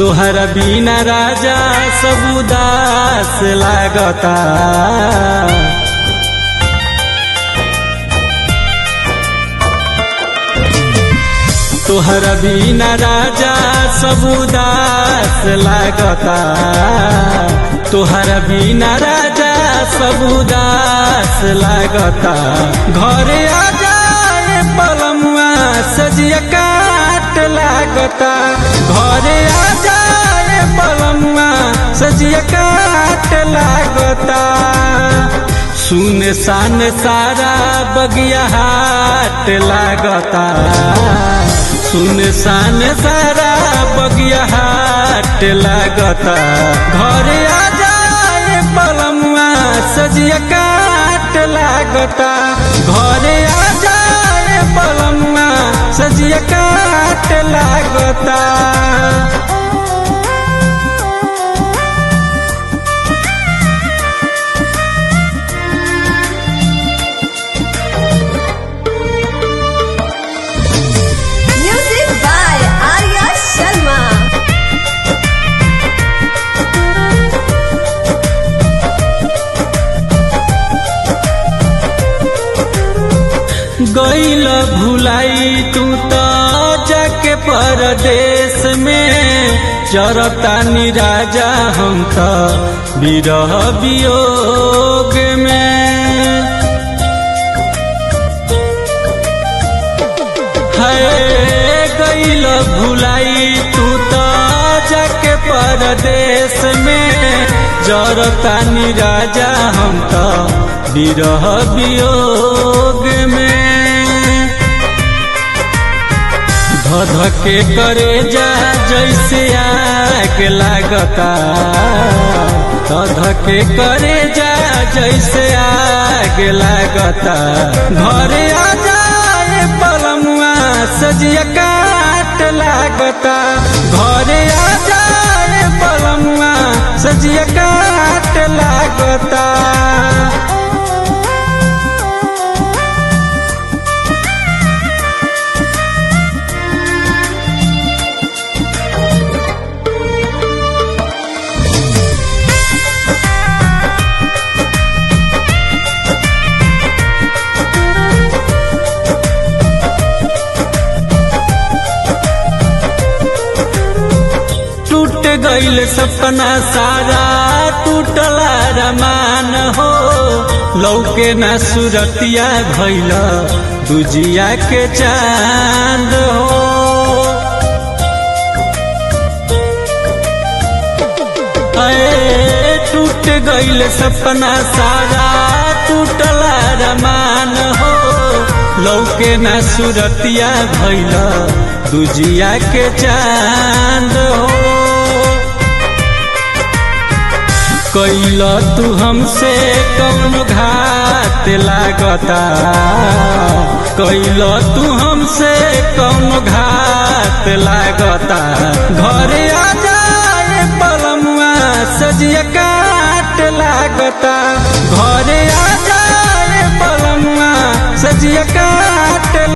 तोहरा बिना राजा सब उदास लागता। तोहरा बिना राजा सब उदास लागता। तोहरा बिना राजा सब उदास लागता। घरे आ जाए पलमुआ सजिया काट लागता। घरे आ जाए पलमुआ सजिया काट लागता। सुनसान सारा बगिया हाट लागता। सुनसान सारा बगिया हाट लागता। घरे आ जाए पलमुआ सजिया काट लागता। घरे आ जाए पलमुआ सजिया काट लागता। गईल भुलाई तू तो जाके परदेश में। जरतानी राजा हम तो विरह वियोग में। है गईल भुलाई तू तो जाके परदेश में। जरतानी राजा हम तो विरह वियोग में। धधके करे जा जैसे आग लागता। धधके करे जा जैसे आग लागता। घरे आ जाए पलमुआ सजिया काट लागता। घरे आ जाए पलमुआ सजिया काट लागता। गईल सपना सारा टूटला रमान हो। लौके ना सुरतिया भइल दुजिया के चांद हो। टूट गईल सपना सारा टूटला रमान हो। लौके ना सुरतिया भइल दुजिया के चांद हो। कैला तू हमसे कौन घात लागता। कैला तू हमसे कौन घात लागता। घरे आ जाए पलमुआ सजिया काट लागता। घरे आ जाए पलमुआ सजिया काट